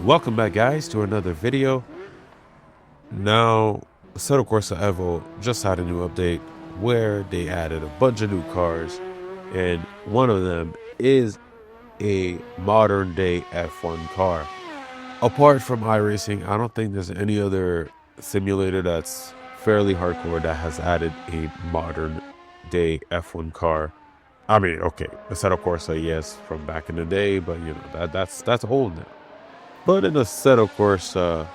Welcome back, guys, to another video. Now, Assetto Corsa EVO just had a new update where they added a bunch of new cars, and one of them is a modern day F1 car. Apart from iRacing, I don't think there's any other simulator that's fairly hardcore that has added a modern day F1 car. I mean, okay, Assetto Corsa, yes, from back in the day, but you know that's old now. But in Assetto Corsa,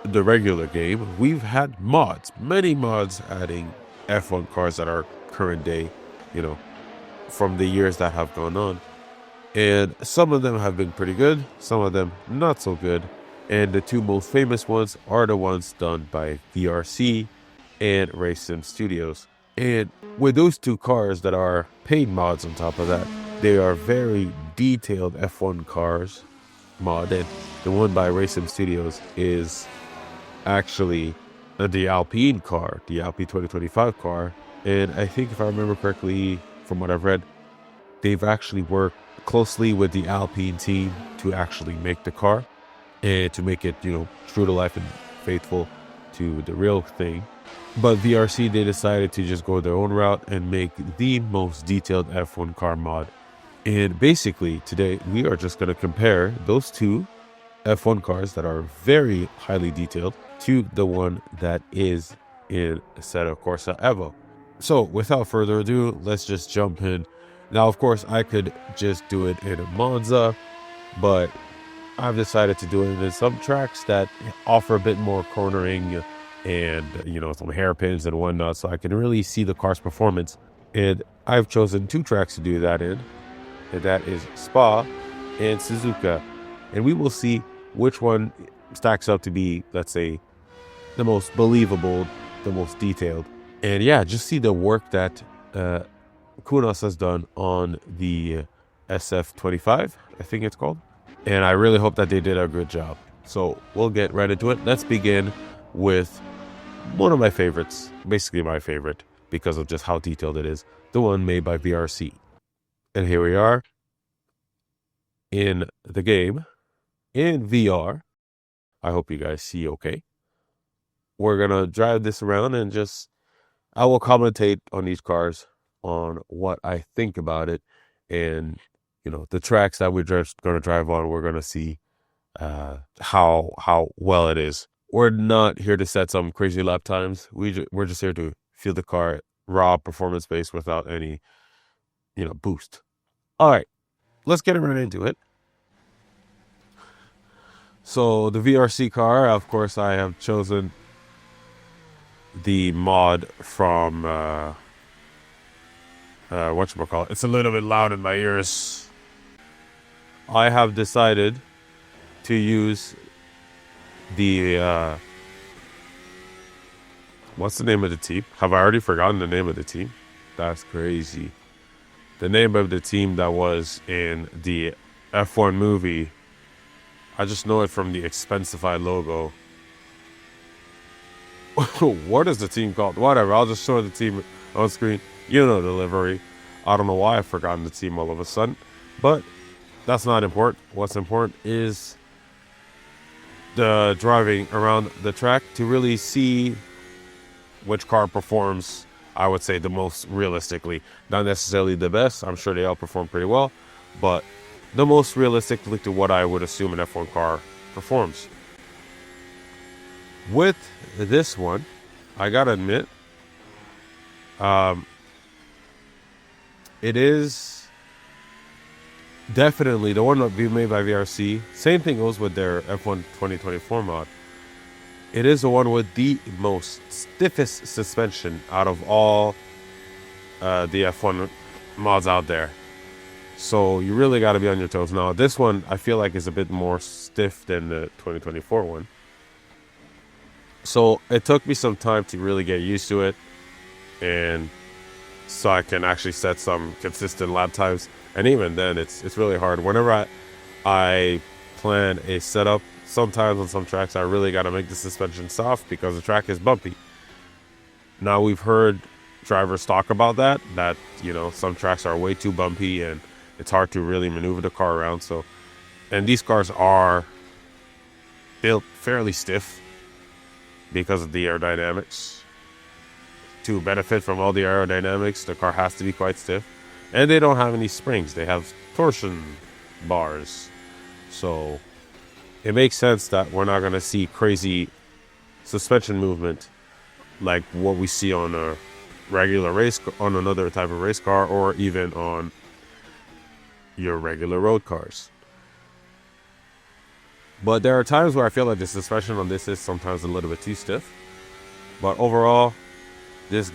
the regular game, we've had mods, many mods adding F1 cars that are current day, you know, from the years that have gone on. And some of them have been pretty good, some of them not so good. And the two most famous ones are the ones done by VRC and RSS Studios. And with those two cars that are paid mods on top of that, they are very detailed F1 cars mod. And the one by RSS Studios is actually the Alpine car, the Alpine 2025 car. And I think if I remember correctly from what I've read, they've actually worked closely with the Alpine team to actually make the car and to make it, you know, true to life and faithful to the real thing. But VRC, they decided to just go their own route and make the most detailed F1 car mod. And basically today we are just going to compare those two F1 cars that are very highly detailed to the one that is in Assetto Corsa EVO. So without further ado, let's just jump in. Now, of course, I could just do it in a Monza, but I've decided to do it in some tracks that offer a bit more cornering and, you know, some hairpins and whatnot, so I can really see the car's performance. And I've chosen two tracks to do that in, and that is Spa and Suzuka. And we will see which one stacks up to be, let's say, the most believable, the most detailed. And yeah, just see the work that Kunos has done on the SF25, I think it's called. And I really hope that they did a good job. So we'll get right into it. Let's begin with one of my favorites, basically my favorite, because of just how detailed it is, the one made by VRC. And here we are in the game, in VR. I hope you guys see okay. We're going to drive this around and I will commentate on these cars, on what I think about it, and you know, the tracks that we're just going to drive on. We're going to see how well it is. We're not here to set some crazy lap times. We're just here to feel the car raw, performance based, without any, you know, boost. All right, let's get right into it. So the VRC car, of course, I have chosen the mod from whatchamacallit. It's a little bit loud in my ears. I have decided to use the what's the name of the team? Have I already forgotten the name of the team? That's crazy. The name of the team that was in the F1 movie, I just know it from the Expensify logo. What is the team called? Whatever, I'll just show the team on screen. You know the livery. I don't know why I've forgotten the team all of a sudden, but that's not important. What's important is the driving around the track to really see which car performs, I would say, the most realistically. Not necessarily the best. I'm sure they all perform pretty well, but the most realistically to what I would assume an F1 car performs. With this one, I gotta admit, it is definitely the one that we made by VRC. Same thing goes with their F1 2024 mod. It is the one with the most stiffest suspension out of all the F1 mods out there. So you really got to be on your toes. Now, this one I feel like is a bit more stiff than the 2024 one. So it took me some time to really get used to it, and so I can actually set some consistent lap times. And even then, it's really hard. Whenever I plan a setup, sometimes on some tracks I really got to make the suspension soft because the track is bumpy. Now, we've heard drivers talk about that, you know, some tracks are way too bumpy and it's hard to really maneuver the car around. So, and these cars are built fairly stiff because of the aerodynamics. To benefit from all the aerodynamics, the car has to be quite stiff. And they don't have any springs. They have torsion bars. So it makes sense that we're not going to see crazy suspension movement like what we see on a regular race, on another type of race car, or even on your regular road cars. But there are times where I feel like the suspension on this is sometimes a little bit too stiff. But overall, this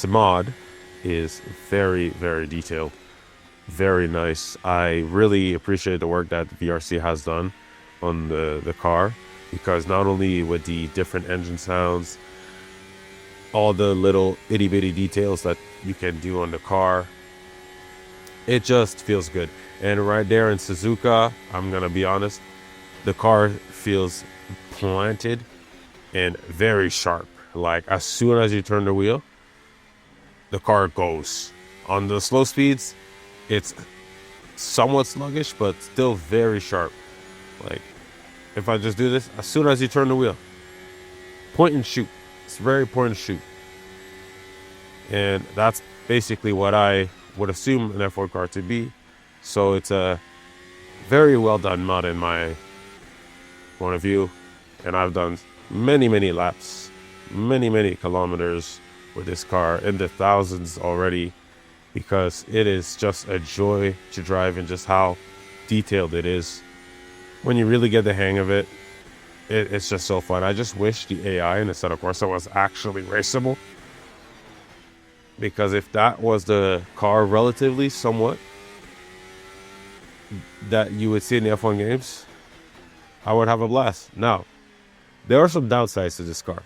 mod is very, very detailed, very nice. I really appreciate the work that VRC has done on the car, because not only with the different engine sounds, all the little itty bitty details that you can do on the car, it just feels good. And right there in Suzuka, I'm gonna be honest, the car feels planted and very sharp. Like as soon as you turn the wheel, the car goes. On the slow speeds, it's somewhat sluggish, but still very sharp. Like if I just do this, as soon as you turn the wheel, point and shoot. It's very point and shoot. And that's basically what I would assume an F1 car to be. So it's a very well done mod in my point of view. And I've done many, many laps, many kilometers with this car, in the thousands already, because it is just a joy to drive, and just how detailed it is. When you really get the hang of it, it's just so fun. I just wish the AI in Assetto Corsa was actually raceable, because if that was the car relatively somewhat that you would see in the F1 games, I would have a blast. Now, there are some downsides to this car.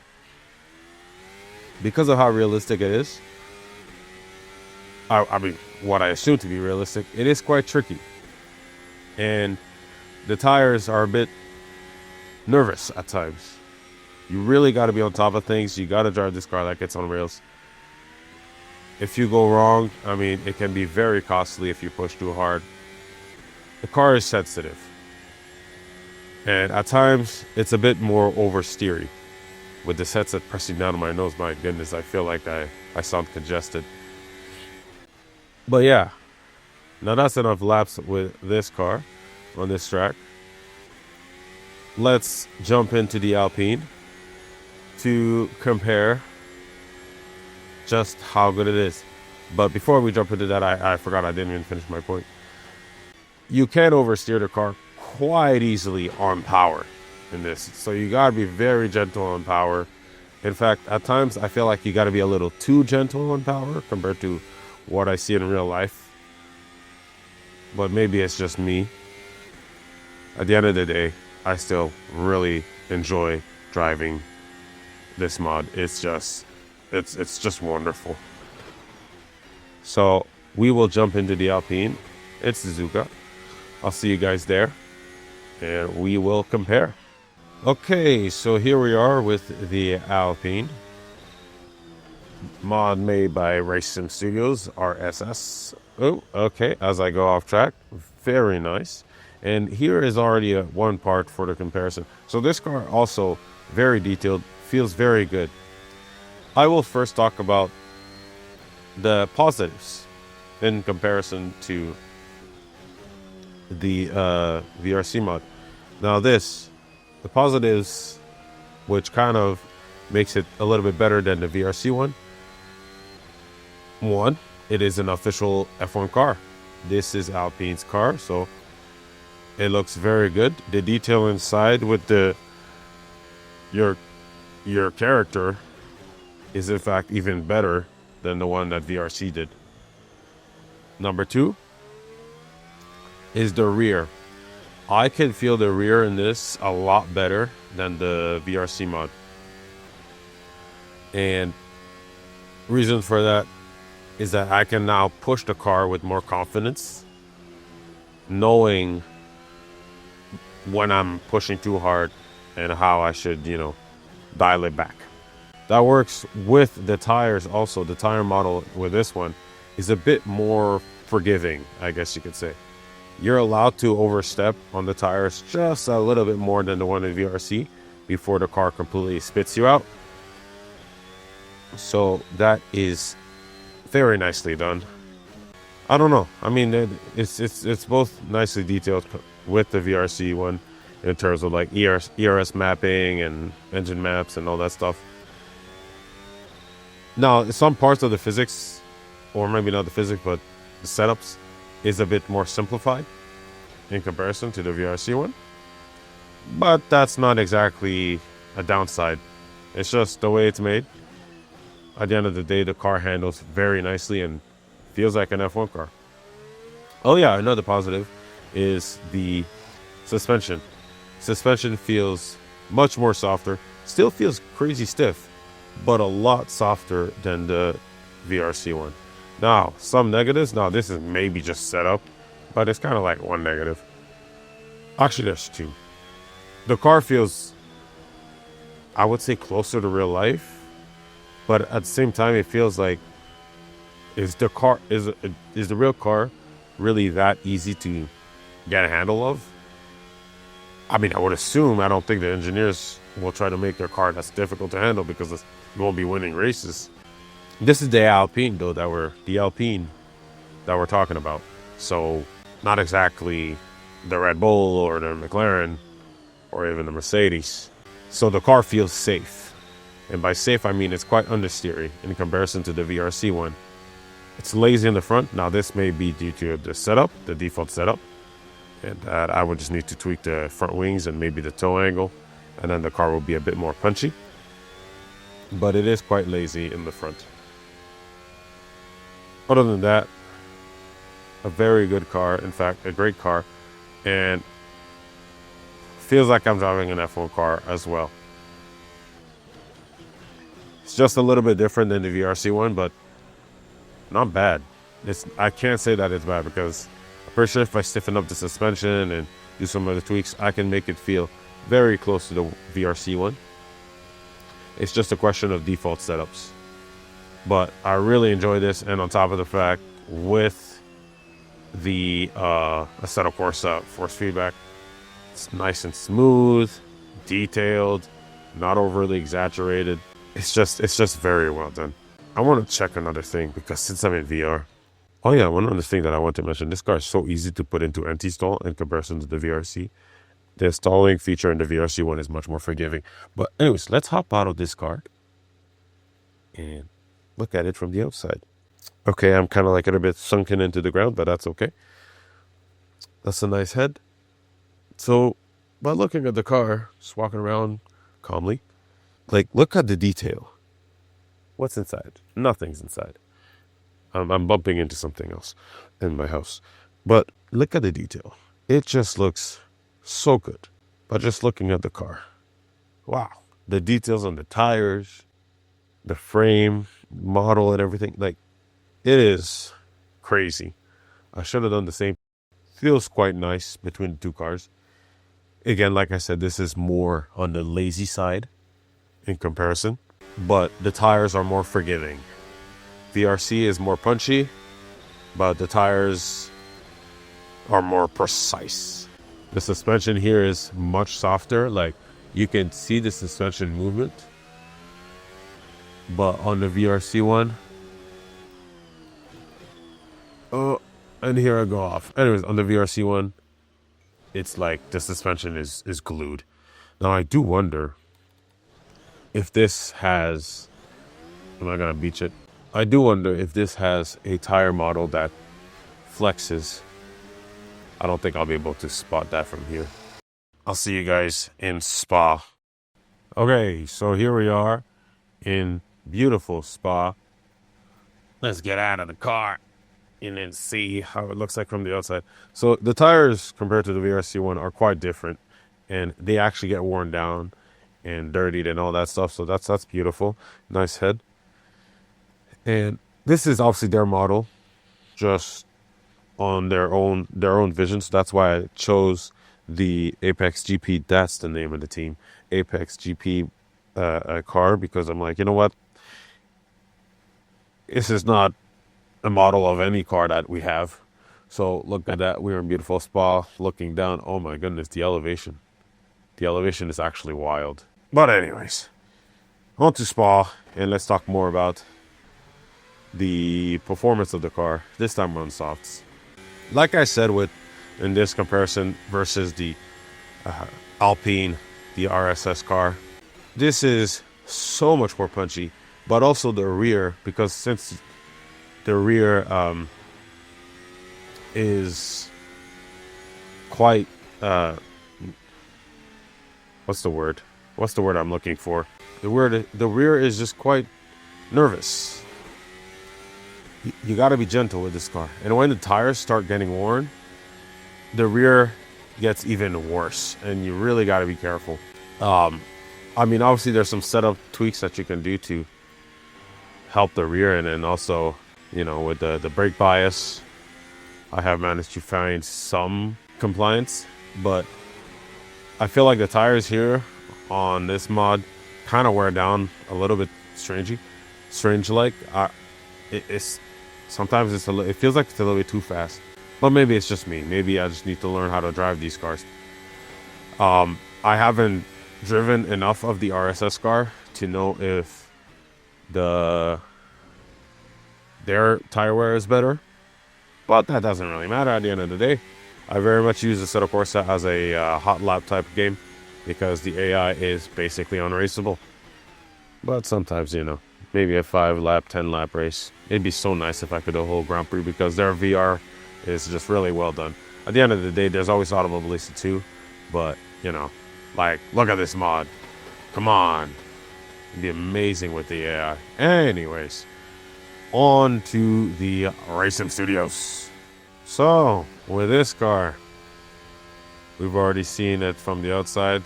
Because of how realistic it is, I mean, what I assume to be realistic, it is quite tricky. And the tires are a bit nervous at times. You really got to be on top of things. You got to drive this car like it's on rails. If you go wrong, I mean, it can be very costly if you push too hard. The car is sensitive. And at times, it's a bit more oversteery. With this headset pressing down on my nose, my goodness, I feel like I sound congested. But yeah, now that's enough laps with this car on this track. Let's jump into the Alpine to compare just how good it is. But before we jump into that, I forgot I didn't even finish my point. You can oversteer the car quite easily on power in this, so you gotta be very gentle on power. In fact, at times I feel like you gotta be a little too gentle on power compared to what I see in real life. But maybe it's just me. At the end of the day, I still really enjoy driving this mod. It's just wonderful. So we will jump into the Alpine. It's Suzuka. I'll see you guys there, and we will compare. Okay, so here we are with the Alpine. Mod made by Race Sim Studios, RSS. Oh, okay, as I go off track. Very nice. And here is already one part for the comparison. So this car also very detailed, feels very good. I will first talk about the positives in comparison to the VRC mod. Now the positives, which kind of makes it a little bit better than the VRC one. One, it is an official F1 car. This is Alpine's car, so it looks very good. The detail inside with your character is in fact even better than the one that VRC did. Number two is the rear. I can feel the rear in this a lot better than the VRC mod. And reason for that is that I can now push the car with more confidence, knowing when I'm pushing too hard and how I should, dial it back. That works with the tires also. The tire model with this one is a bit more forgiving, I guess you could say. You're allowed to overstep on the tires just a little bit more than the one in VRC before the car completely spits you out. So that is very nicely done. I don't know. I mean, it's both nicely detailed with the VRC one in terms of like ERS mapping and engine maps and all that stuff. Now, some parts of the physics, or maybe not the physics, but the setups, is a bit more simplified in comparison to the VRC one. But that's not exactly a downside. It's just the way it's made. At the end of the day, the car handles very nicely and feels like an F1 car. Oh yeah, another positive is the suspension. Suspension feels much more softer. Still feels crazy stiff, but a lot softer than the VRC one. Now, some negatives. Now, this is maybe just setup, but it's kind of like one negative. Actually, there's two. The car feels, I would say, closer to real life, but at the same time, it feels like, is the real car really that easy to get a handle of? I mean, I would assume. I don't think the engineers will try to make their car that's difficult to handle because you won't be winning races. This is the Alpine, though, that we're talking about. So not exactly the Red Bull or the McLaren or even the Mercedes. So the car feels safe. And by safe, I mean it's quite understeery in comparison to the VRC one. It's lazy in the front. Now, this may be due to the setup, the default setup. And I would just need to tweak the front wings and maybe the toe angle. And then the car will be a bit more punchy. But it is quite lazy in the front. Other than that, a very good car. In fact, a great car. And feels like I'm driving an F1 car as well. It's just a little bit different than the VRC one, but not bad. I can't say that it's bad because I'm pretty sure if I stiffen up the suspension and do some other tweaks, I can make it feel very close to the VRC one. It's just a question of default setups. But I really enjoy this, and on top of the fact, with the Assetto Corsa force feedback, it's nice and smooth, detailed, not overly exaggerated. It's just very well done. I want to check another thing because since I'm in VR. Oh yeah, one other thing that I want to mention. This car is so easy to put into anti-stall in comparison to the VRC. The stalling feature in the VRC one is much more forgiving. But anyways, let's hop out of this car and look at it from the outside. Okay, I'm kind of like a bit sunken into the ground, but that's okay. That's a nice head. So, by looking at the car, just walking around calmly, like, look at the detail. What's inside? Nothing's inside. I'm bumping into something else in my house. But look at the detail. It just looks so good. But just looking at the car. Wow. The details on the tires, the frame, model, and everything. Like, it is crazy. I should have done the same. Feels quite nice between the two cars. Again, like I said, this is more on the lazy side in comparison. But the tires are more forgiving. VRC is more punchy, but the tires are more precise. The suspension here is much softer. Like, you can see the suspension movement. But on the VRC one, oh, and here I go off. Anyways, on the VRC one, it's like the suspension is glued. Now, I do wonder if this has, am I gonna beach it? I do wonder if this has a tire model that flexes. I don't think I'll be able to spot that from here. I'll see you guys in Spa. Okay, so here we are in beautiful Spa. Let's get out of the car and then see how it looks like from the outside. So the tires compared to the VRC one are quite different, and they actually get worn down and dirtied and all that stuff. So that's beautiful. Nice head. And this is obviously their model, just on their own vision. So that's why I chose the Apex GP. That's the name of the team, Apex GP car, because I'm like, you know what? This is not a model of any car that we have. So look at that. We're in beautiful Spa. Looking down. Oh my goodness, the elevation. The elevation is actually wild. But anyways, on to Spa, and let's talk more about the performance of the car. This time on softs. Like I said, in this comparison versus the Alpine, the RSS car, this is so much more punchy. But also the rear, because since the rear is quite what's the word I'm looking for, the rear is just quite nervous. You got to be gentle with this car, and when the tires start getting worn, the rear gets even worse, and you really got to be careful. I mean, obviously there's some setup tweaks that you can do to help the rear, and then also, you know, with the brake bias, I have managed to find some compliance. But I feel like the tires here on this mod kind of wear down a little bit strange like. It's sometimes it feels like it's a little bit too fast, but maybe it's just me. Maybe I just need to learn how to drive these cars. I haven't driven enough of the RSS car to know if their tire wear is better, but that doesn't really matter at the end of the day. I very much use Assetto Corsa as a hot lap type of game because the AI is basically unraceable. But sometimes, you know, maybe a 5-lap, 10-lap race. It'd be so nice if I could do a whole Grand Prix because their VR is just really well done. At the end of the day, there's always Automobilista 2, but, you know, like, look at this mod. Come on. It'd be amazing with the AI. Anyways, on to the Racing Studios. So, with this car, we've already seen it from the outside.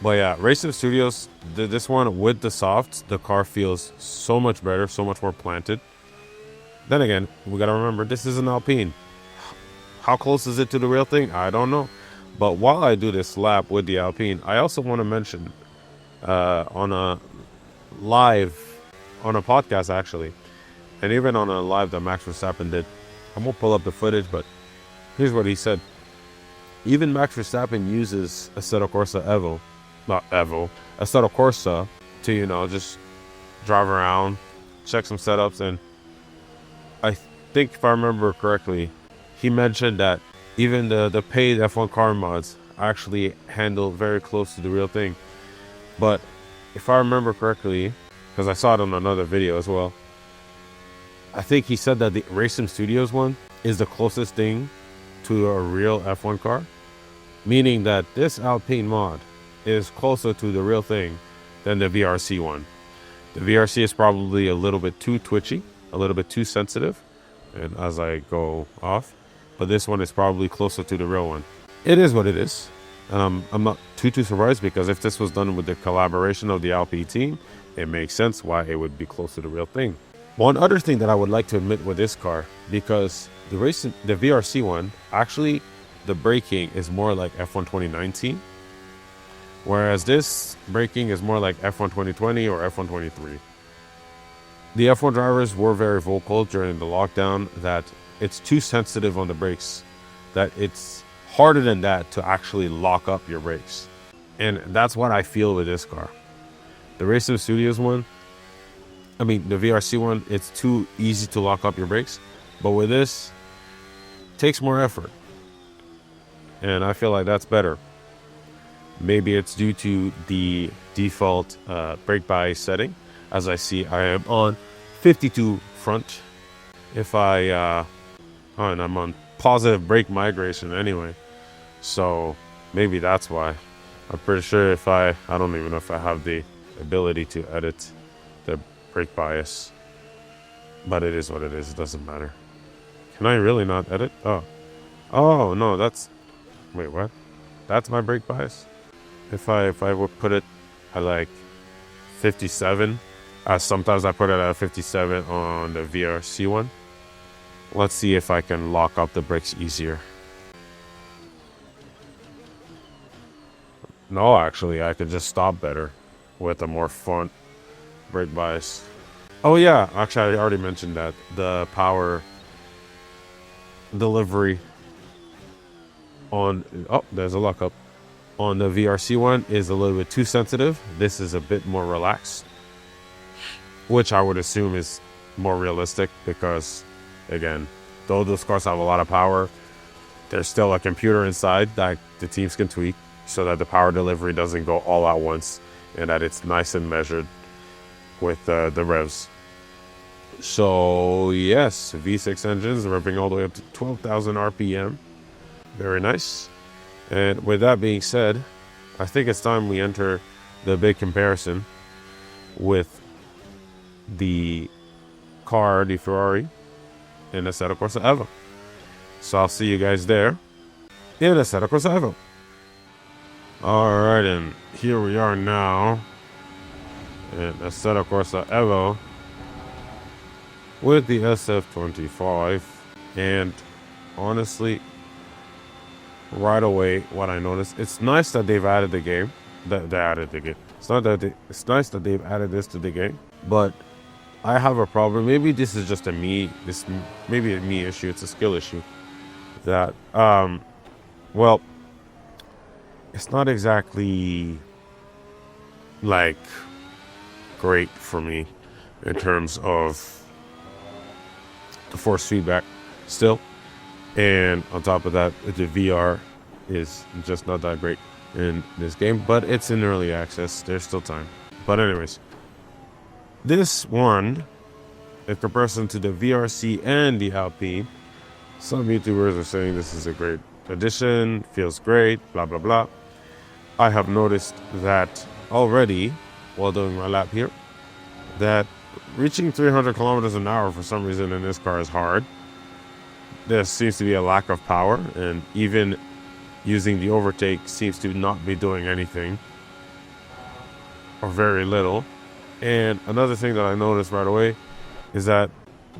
But yeah, Racing Studios, this one with the softs, the car feels so much better, so much more planted. Then again, we gotta remember, this is an Alpine. How close is it to the real thing? I don't know. But while I do this lap with the Alpine, I also want to mention on a podcast actually, and even on a live that Max Verstappen did. I won't pull up the footage, but here's what he said. Even Max Verstappen uses Assetto Corsa EVO, Assetto Corsa to, you know, just drive around, check some setups, and I think if I remember correctly, he mentioned that even the paid F1 car mods actually handle very close to the real thing. But if I remember correctly, because I saw it on another video as well, I think he said that the Racing Studios one is the closest thing to a real F1 car, meaning that this Alpine mod is closer to the real thing than the VRC one. The VRC is probably a little bit too twitchy, a little bit too sensitive, and as I go off, but this one is probably closer to the real one. It is what it is. I'm not too surprised, because if this was done with the collaboration of the Alpine team, it makes sense why it would be close to the real thing. One other thing that I would like to admit with this car, because the VRC one, actually the braking is more like F1 2019, whereas this braking is more like F1 2020 or F1 23. The F1 drivers were very vocal during the lockdown that it's too sensitive on the brakes, that it's harder than that to actually lock up your brakes. And that's what I feel with this car. The Racing Studios one, the VRC one, it's too easy to lock up your brakes. But with this, it takes more effort. And I feel like that's better. Maybe it's due to the default brake bias setting. As I see, I am on 52 front. And I'm on positive brake migration anyway. So maybe that's why. I'm pretty sure I don't even know if I have the ability to edit the brake bias. But it is what it is. It doesn't matter. Can I really not edit? Oh no, wait, what? That's my brake bias? If I would put it at like 57, sometimes I put it at 57 on the VRC one. Let's see if I can lock up the brakes easier. No, actually, I could just stop better with a more front brake bias. Oh yeah, actually I already mentioned that the power delivery on, oh, there's a lockup, on the VRC one is a little bit too sensitive. This is a bit more relaxed, which I would assume is more realistic because, again, though those cars have a lot of power, there's still a computer inside that the teams can tweak so that the power delivery doesn't go all at once and that it's nice and measured with the revs. So yes, V6 engines revving all the way up to 12,000 RPM. Very nice. And with that being said, I think it's time we enter the big comparison with the car, the Ferrari, in Assetto Corsa EVO. So I'll see you guys there in Assetto Corsa EVO. Alright, and here we are now in Assetto Corsa EVO with the SF25. And honestly, right away, what I noticed, it's nice that they've added the game. It's nice that they've added this to the game, but I have a problem. Maybe this is just maybe a me issue. It's a skill issue. That, well, it's not exactly like great for me in terms of the force feedback still. And on top of that, the VR is just not that great in this game, but it's in early access. There's still time. But anyways, this one, in comparison to the VRC and the Alpine, some YouTubers are saying this is a great addition, feels great, blah, blah, blah. I have noticed that already while doing my lap here, that reaching 300 kilometers an hour for some reason in this car is hard. There seems to be a lack of power, and even using the overtake seems to not be doing anything, or very little. And another thing that I noticed right away is that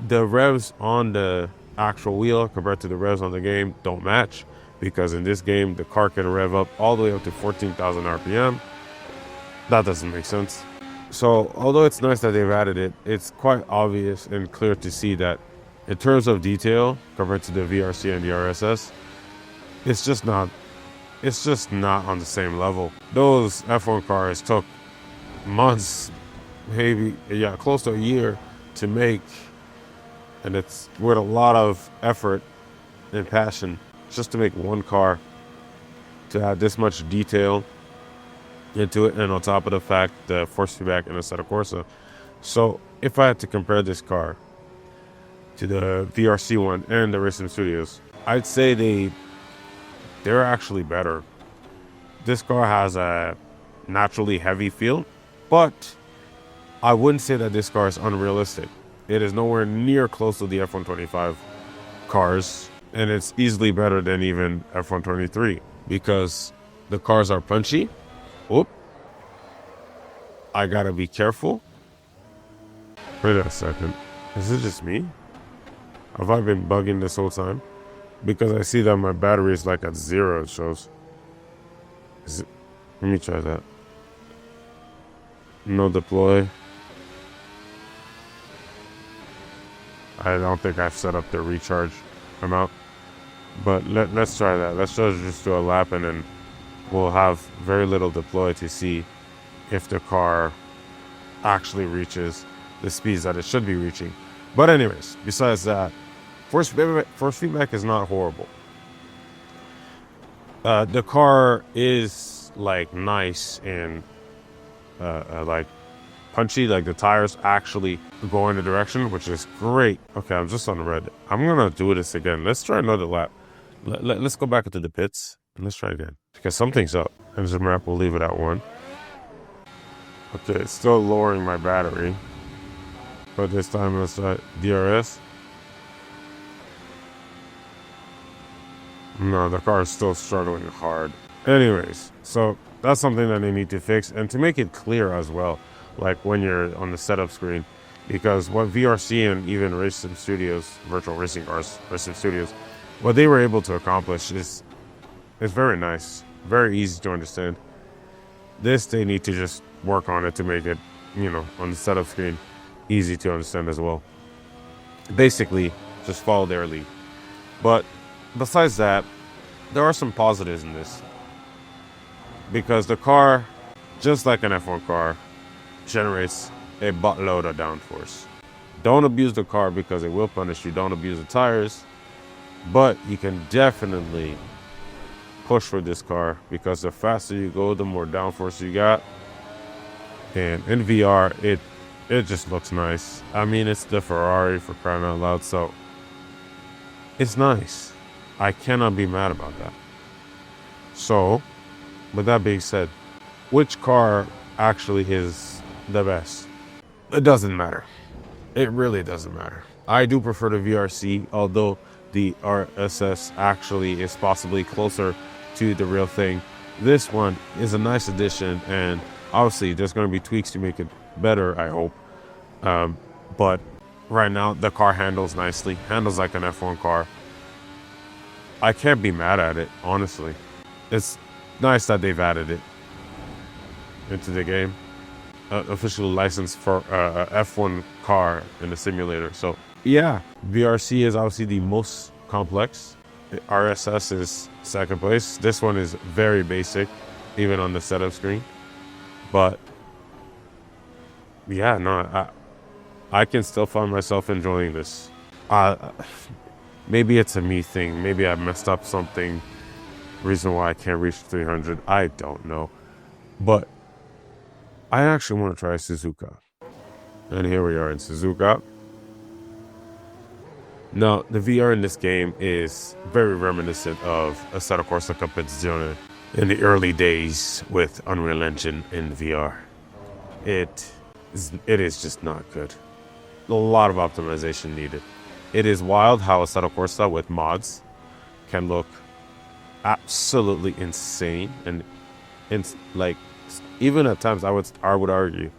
the revs on the actual wheel compared to the revs on the game don't match, because in this game the car can rev up all the way up to 14,000 RPM. That doesn't make sense. So although it's nice that they've added it, it's quite obvious and clear to see that in terms of detail compared to the VRC and the RSS, it's just not on the same level. Those F1 cars took months, maybe, yeah, close to a year to make, and it's with a lot of effort and passion just to make one car, to add this much detail into it, and on top of the fact the force feedback in Assetto Corsa. So if I had to compare this car to the VRC one and the Racing Studios, I'd say they're actually better. This car has a naturally heavy feel, but I wouldn't say that this car is unrealistic. It is nowhere near close to the F125 cars, and it's easily better than even F123 because the cars are punchy. Oop. I gotta be careful. Wait a second. Is it just me? Have I been bugging this whole time? Because I see that my battery is like at 0, it shows. Let me try that. No deploy. I don't think I've set up the recharge amount. But let's try that. Let's just do a lap, and then we'll have very little deploy to see if the car actually reaches the speeds that it should be reaching. But anyways, besides that, force feedback is not horrible. The car is like nice and like punchy, like the tires actually go in the direction, which is great. Okay, I'm just on red. I'm gonna do this again. Let's try another lap. Let's go back into the pits and let's try again, because something's up. Engine map will leave it at 1. Okay, it's still lowering my battery, but this time let's try DRS. No, the car is still struggling hard. Anyways, so that's something that they need to fix, and to make it clear as well, like when you're on the setup screen, because what VRC and even Racing Studios, virtual racing cars, Racing Studios, what they were able to accomplish is very nice, very easy to understand. This, they need to just work on it to make it, on the setup screen, easy to understand as well. Basically, just follow their lead. But besides that, there are some positives in this. Because the car, just like an F1 car, generates a buttload of downforce. Don't abuse the car because it will punish you. Don't abuse the tires. But you can definitely push for this car because the faster you go, the more downforce you got. And in VR, it just looks nice. I mean, it's the Ferrari, for crying out loud, so it's nice. I cannot be mad about that. So, with that being said, which car actually is the best? It doesn't matter. It really doesn't matter. I do prefer the VRC, although the RSS actually is possibly closer to the real thing. This one is a nice addition, and obviously there's going to be tweaks to make it better, I hope. But right now, the car handles nicely. Handles like an F1 car. I can't be mad at it, honestly. It's nice that they've added it into the game. Officially licensed for F1 car in the simulator. So yeah, VRC is obviously the most complex. The RSS is second place. This one is very basic, even on the setup screen. But yeah, no, I can still find myself enjoying this. Maybe it's a me thing. Maybe I messed up something. Reason why I can't reach 300. I don't know. But I actually want to try Suzuka. And here we are in Suzuka. Now, the VR in this game is very reminiscent of Assetto Corsa Competizione in the early days with Unreal Engine in VR. It is just not good. A lot of optimization needed. It is wild how Assetto Corsa with mods can look absolutely insane, and like even at times I would argue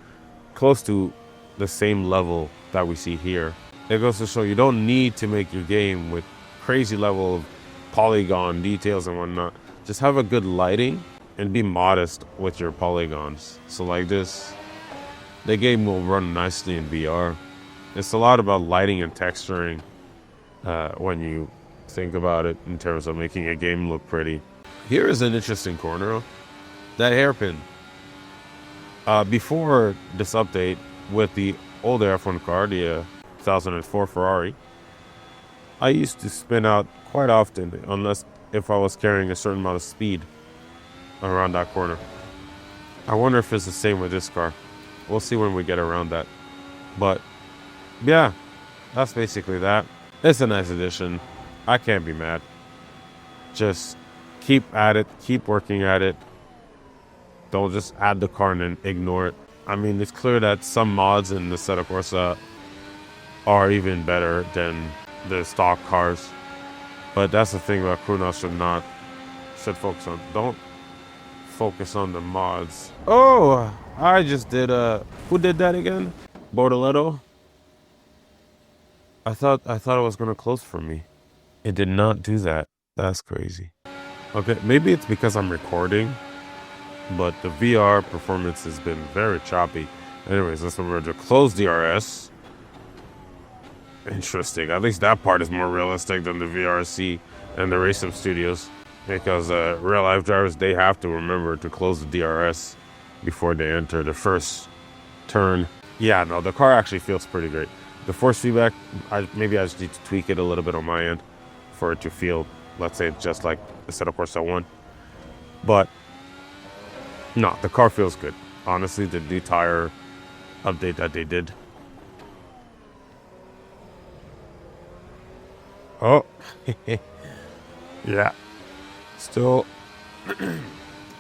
close to the same level that we see here. It goes to show you don't need to make your game with crazy level of polygon details and whatnot. Just have a good lighting and be modest with your polygons. So like this, the game will run nicely in VR. It's a lot about lighting and texturing when you think about it in terms of making a game look pretty. Here is an interesting corner. That hairpin. Before this update with the older F1 car, the 2004 Ferrari, I used to spin out quite often, unless if I was carrying a certain amount of speed around that corner. I wonder if it's the same with this car. We'll see when we get around that. But yeah, that's basically that. It's a nice addition. I can't be mad. Just keep at it, keep working at it. Don't just add the car and then ignore it. I mean, it's clear that some mods in the Assetto Corsa are even better than the stock cars. But that's the thing that Kronos should focus on. Don't focus on the mods. Oh, I just did who did that again? Bortoletto? I thought it was gonna close for me. It did not do that. That's crazy. Okay, maybe it's because I'm recording, but the VR performance has been very choppy. Anyways, let's remember to close DRS. Interesting. At least that part is more realistic than the VRC and the Racing Studios, because real life drivers, they have to remember to close the DRS before they enter the first turn. Yeah, no, the car actually feels pretty great. The force feedback, maybe I just need to tweak it a little bit on my end for it to feel, let's say, just like the Assetto Corsa 1. But no, the car feels good. Honestly, the new tire update that they did. Oh, yeah. Still,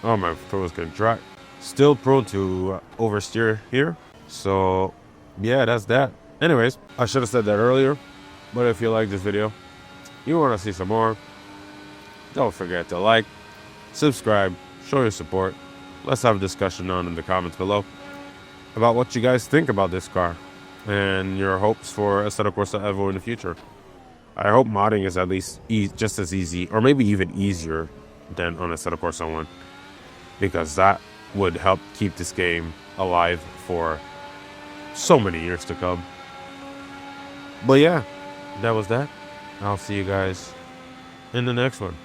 oh, my foot was getting dry. Still prone to oversteer here. So, yeah, that's that. Anyways, I should have said that earlier. But if you like this video, you want to see some more, don't forget to like, subscribe, show your support. Let's have a discussion on in the comments below about what you guys think about this car and your hopes for Assetto Corsa EVO in the future. I hope modding is at least just as easy, or maybe even easier than on Assetto Corsa 1, because that would help keep this game alive for so many years to come. But yeah, that was that. I'll see you guys in the next one.